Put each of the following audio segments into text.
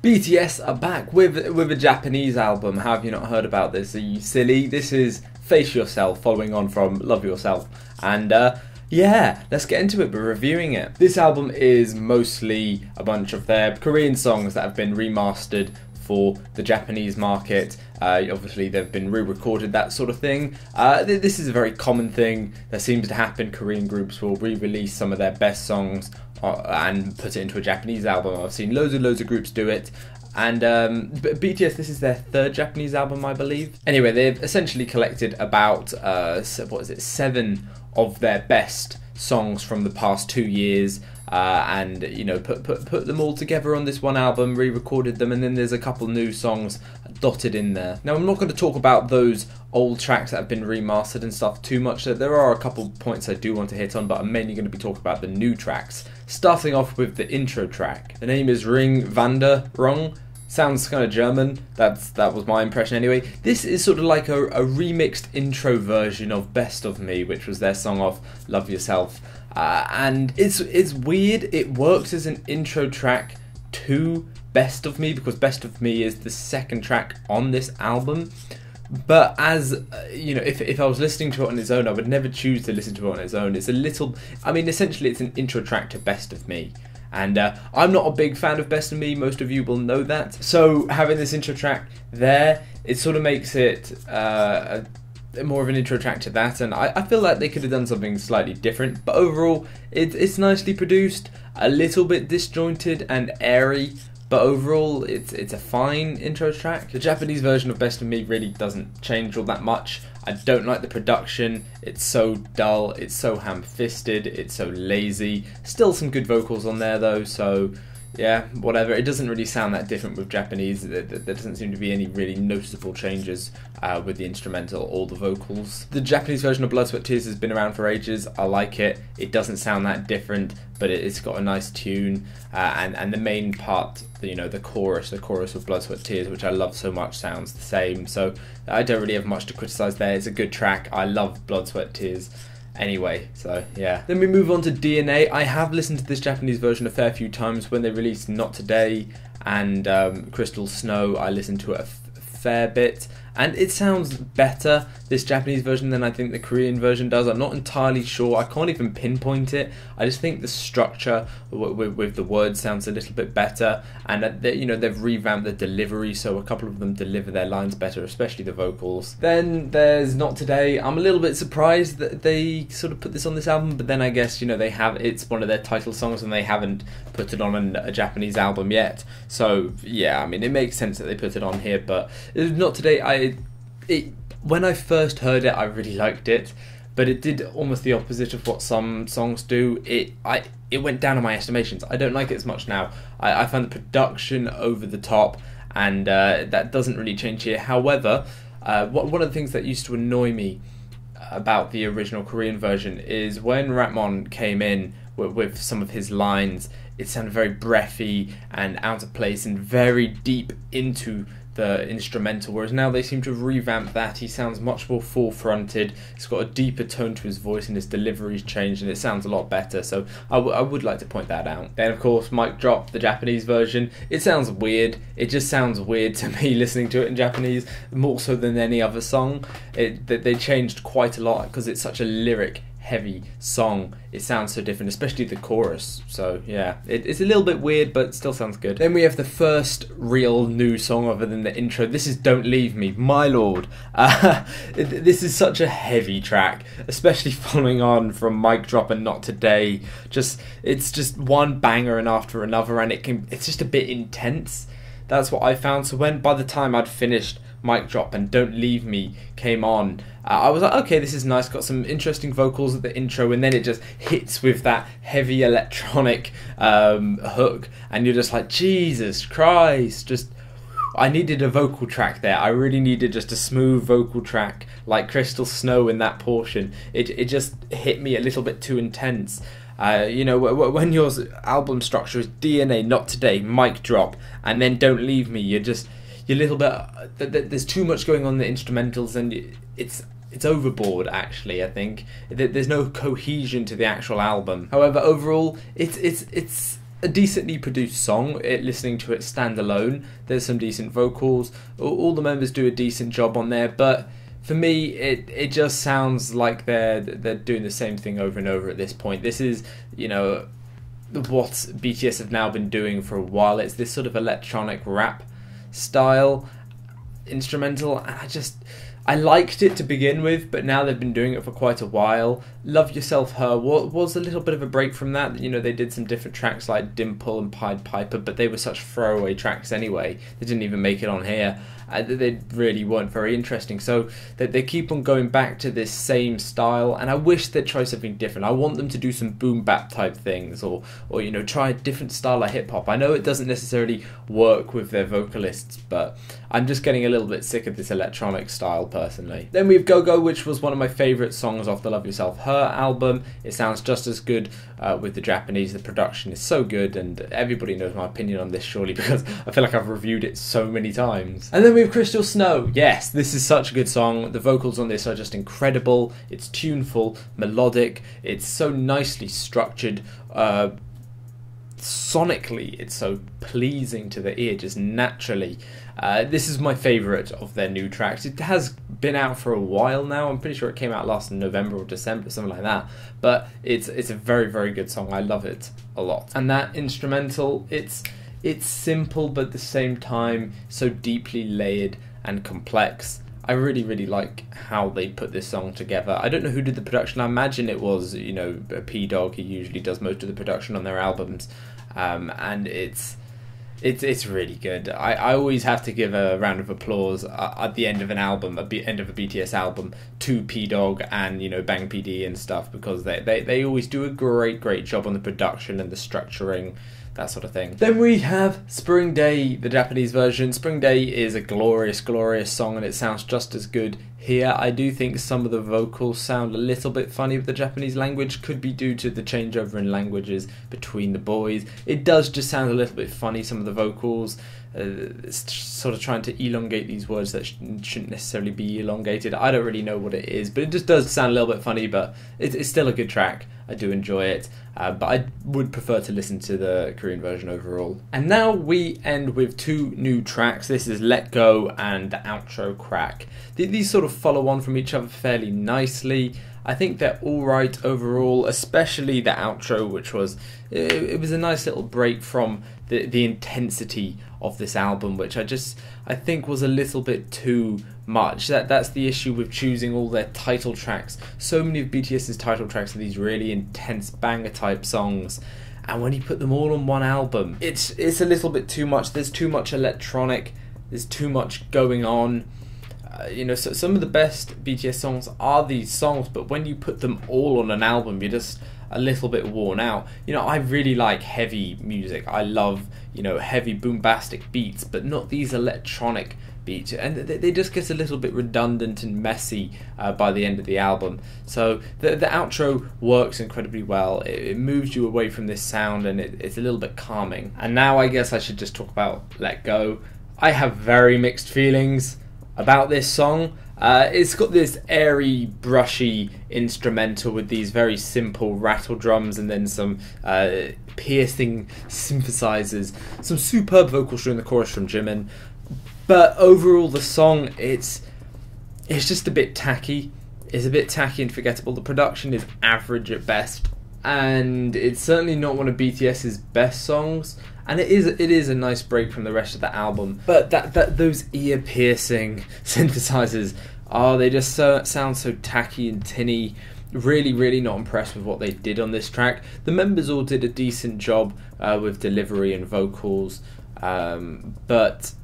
BTS are back with a Japanese album. How have you not heard about this? Are you silly? This is Face Yourself, following on from Love Yourself. And yeah, let's get into it. We're reviewing it. This album is mostly a bunch of their Korean songs that have been remastered for the Japanese market. Obviously they've been re-recorded, that sort of thing. This is a very common thing that seems to happen. Korean groups will re-release some of their best songs and put it into a Japanese album. I've seen loads of groups do it. And BTS, this is their third Japanese album, I believe. Anyway, they've essentially collected about 7 of their best songs from the past 2 years, and you know, put them all together on this one album, re-recorded them, and then there's a couple new songs dotted in there. Now, I'm not going to talk about those old tracks that have been remastered and stuff too much. There are a couple points I do want to hit on, but I'm mainly going to be talking about the new tracks. Starting off with the intro track. The name is Ring Wanderung. Sounds kind of German. That was my impression anyway. This is sort of like a remixed intro version of Best of Me, which was their song off Love Yourself. And it's weird. It works as an intro track to Best of Me, because Best of Me is the second track on this album. But as you know, if I was listening to it on its own, I would never choose to listen to it on its own. It's a little, I mean, essentially it's an intro track to Best of Me. And I'm not a big fan of Best of Me, most of you will know that. So having this intro track there, it sort of makes it more of an intro track to that, and I feel like they could have done something slightly different. But overall, it's nicely produced, a little bit disjointed and airy, but overall it's a fine intro track. The Japanese version of Best of Me really doesn't change all that much. I don't like the production. It's so dull, it's so ham-fisted, it's so lazy. Still some good vocals on there though, so yeah, whatever. It doesn't really sound that different with Japanese. There doesn't seem to be any really noticeable changes with the instrumental or the vocals. The Japanese version of Blood, Sweat, Tears has been around for ages. I like it. It doesn't sound that different, but it's got a nice tune. And the main part, you know, the chorus of Blood, Sweat, Tears, which I love so much, sounds the same. So I don't really have much to criticise there. It's a good track. I love Blood, Sweat, Tears anyway, so yeah. Then we move on to DNA. I have listened to this Japanese version a fair few times. When they released Not Today and Krystal Snow, I listened to it a fair bit, and it sounds better, this Japanese version, than I think the Korean version does. I'm not entirely sure. I can't even pinpoint it. I just think the structure with the words sounds a little bit better, and you know, they've revamped the delivery, so a couple of them deliver their lines better, especially the vocals. Then there's Not Today. I'm a little bit surprised that they sort of put this on this album, but then I guess, you know, it's one of their title songs and they haven't put it on a Japanese album yet. So yeah, I mean, it makes sense that they put it on here, but Not Today, when I first heard it, I really liked it, but it did almost the opposite of what some songs do. It went down in my estimations. I don't like it as much now. I find the production over the top, and that doesn't really change here. However, one of the things that used to annoy me about the original Korean version is when Rapmon came in with some of his lines, it sounded very breathy and out of place and very deep into the instrumental, whereas now they seem to have revamped that. He sounds much more full-fronted. He's got a deeper tone to his voice, and his delivery's changed, and it sounds a lot better. So I would like to point that out. Then, of course, Mic Drop, the Japanese version. It sounds weird. It just sounds weird to me listening to it in Japanese, more so than any other song. They changed quite a lot because it's such a lyric heavy song. It sounds so different, especially the chorus. So yeah, it's a little bit weird, but still sounds good. Then we have the first real new song other than the intro. This is Don't Leave Me, my lord. This is such a heavy track, especially following on from Mic Drop and Not Today. It's just one banger and after another, and it's just a bit intense. That's what I found. So by the time I'd finished Mic Drop and Don't Leave Me came on, I was like, okay, this is nice, got some interesting vocals at the intro, and then it just hits with that heavy electronic hook, and you're just like, Jesus Christ, I needed a vocal track there. I really needed just a smooth vocal track like Krystal Snow in that portion. It just hit me a little bit too intense. You know, when your album structure is DNA, Not Today, Mic Drop, and then Don't Leave Me, you're a little bit, there's too much going on in the instrumentals, and it's overboard, actually. I think there's no cohesion to the actual album. However, overall, it's a decently produced song. Listening to it standalone, there's some decent vocals. All the members do a decent job on there, but for me, it just sounds like they're doing the same thing over and over at this point. This is, you know, what BTS have now been doing for a while. It's this sort of electronic rap style instrumental, and I liked it to begin with, but now they've been doing it for quite a while. Love Yourself Her was a little bit of a break from that. You know, they did some different tracks like Dimple and Pied Piper, but they were such throwaway tracks anyway. They didn't even make it on here. They really weren't very interesting. So they keep on going back to this same style, and I wish they'd try something different. I want them to do some boom bap type things, or you know, try a different style of hip hop. I know it doesn't necessarily work with their vocalists, but I'm just getting a little bit sick of this electronic style personally. Then we have Go Go, which was one of my favourite songs off the Love Yourself Her album. It sounds just as good with the Japanese. The production is so good, and everybody knows my opinion on this surely, because I feel like I've reviewed it so many times. And then we have Krystal Snow. Yes, this is such a good song. The vocals on this are just incredible. It's tuneful, melodic. It's so nicely structured. Sonically, it's so pleasing to the ear, just naturally. This is my favourite of their new tracks. It has been out for a while now. I'm pretty sure it came out last November or December, something like that. But it's a very, very good song. I love it a lot. And that instrumental, it's simple, but at the same time so deeply layered and complex. I really, really like how they put this song together. I don't know who did the production. I imagine it was, you know, P-Dog. He usually does most of the production on their albums. And it's really good. I always have to give a round of applause at the end of an album, end of a BTS album, to P-Dog and, you know, Bang PD and stuff, because they always do a great job on the production and the structuring, that sort of thing. Then we have Spring Day, the Japanese version. Spring Day is a glorious song, and it sounds just as good here. I do think some of the vocals sound a little bit funny with the Japanese language. Could be due to the changeover in languages between the boys. It does just sound a little bit funny, some of the vocals. It's sort of trying to elongate these words that shouldn't necessarily be elongated. I don't really know what it is, but it just does sound a little bit funny, but it's still a good track. I do enjoy it, but I would prefer to listen to the Korean version overall. And now we end with two new tracks. This is Let Go and the outro Crack. These sort of follow on from each other fairly nicely. I think they're alright overall, especially the outro, which was it was a nice little break from the intensity of this album, which I think was a little bit too much. That's the issue with choosing all their title tracks. So many of BTS's title tracks are these really intense banger type songs, and when you put them all on one album, it's a little bit too much. There's too much electronic, there's too much going on. You know, so some of the best BTS songs are these songs, but when you put them all on an album, you're just a little bit worn out. You know, I really like heavy music. I love, you know, heavy boombastic beats, but not these electronic beats, and they just get a little bit redundant and messy by the end of the album. So the outro works incredibly well. It moves you away from this sound, and it's a little bit calming. And now I guess I should just talk about Let Go. I have very mixed feelings about this song. It's got this airy, brushy instrumental with these very simple rattle drums, and then some piercing synthesizers, some superb vocals during the chorus from Jimin. But overall, the song, it's just a bit tacky. It's a bit tacky and forgettable. The production is average at best, and it's certainly not one of BTS's best songs. And it is a nice break from the rest of the album. But those ear-piercing synthesizers, they just sound so tacky and tinny. Really, really not impressed with what they did on this track. The members all did a decent job with delivery and vocals, but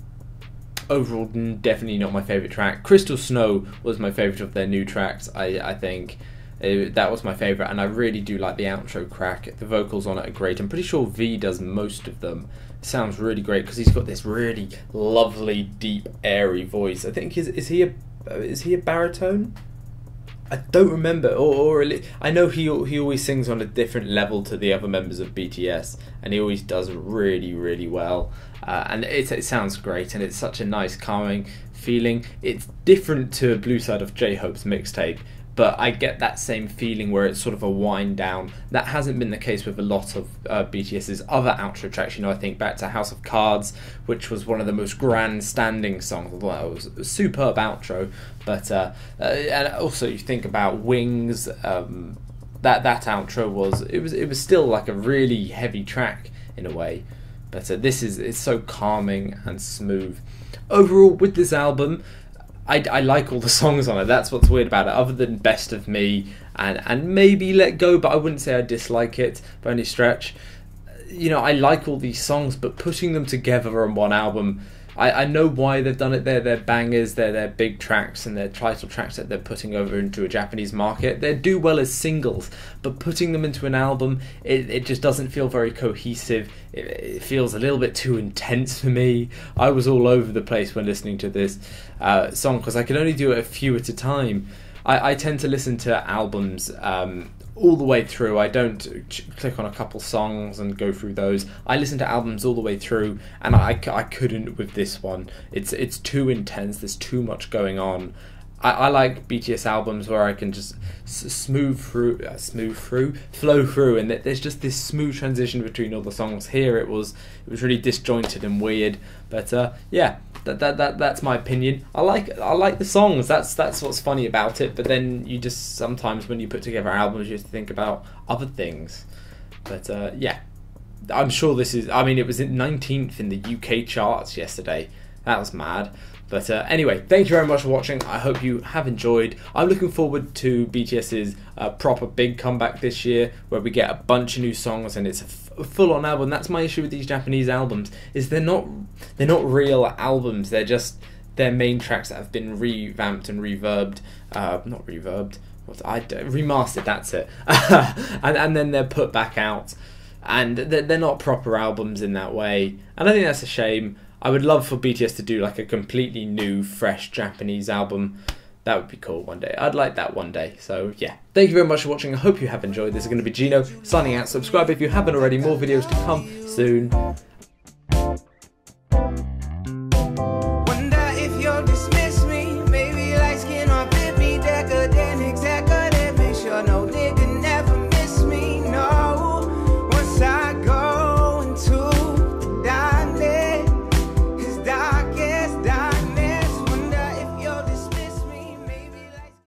overall, definitely not my favourite track. Krystal Snow was my favourite of their new tracks, I think. That was my favourite, and I really do like the outro Crack. The vocals on it are great. I'm pretty sure V does most of them. It sounds really great because he's got this really lovely, deep, airy voice. I think is he a baritone? I don't remember, or I know he always sings on a different level to the other members of BTS, and he always does really, really well. And it sounds great, and it's such a nice, calming feeling. It's different to Blue Side of J-Hope's mixtape, but I get that same feeling where it's sort of a wind down. That hasn't been the case with a lot of BTS's other outro tracks. You know, I think back to House of Cards, which was one of the most grandstanding songs. Well, it was a superb outro, but and also you think about Wings. That outro was still like a really heavy track in a way, but it's so calming and smooth. Overall, with this album, I like all the songs on it. That's what's weird about it, other than Best of Me and maybe Let Go, but I wouldn't say I dislike it by any stretch. You know, I like all these songs, but putting them together on one album, I know why they've done it. They're their bangers, they're their big tracks and their title tracks that they're putting over into a Japanese market. They do well as singles, but putting them into an album, it just doesn't feel very cohesive. It feels a little bit too intense for me. I was all over the place when listening to this song because I could only do it a few at a time. I tend to listen to albums all the way through. I don't click on a couple songs and go through those. I listen to albums all the way through, and I couldn't with this one. It's too intense. There's too much going on. I like BTS albums where I can just flow through, and there's just this smooth transition between all the songs. Here it was really disjointed and weird, but yeah, that's my opinion. I like the songs. That's what's funny about it. But then you just sometimes when you put together albums, you have to think about other things. But yeah, I'm sure this is. I mean, it was in 19th in the UK charts yesterday. That was mad. But anyway, thank you very much for watching. I hope you have enjoyed. I'm looking forward to BTS's proper big comeback this year, where we get a bunch of new songs and it's a full-on album. That's my issue with these Japanese albums, is they're not real albums. They're just their main tracks that have been revamped and reverbed. Not reverbed. Remastered. That's it. and then they're put back out, and they're not proper albums in that way. And I think that's a shame. I would love for BTS to do like a completely new, fresh Japanese album. That would be cool one day. I'd like that one day. So yeah, thank you very much for watching. I hope you have enjoyed. This is going to be Ginno signing out. Subscribe if you haven't already. More videos to come soon.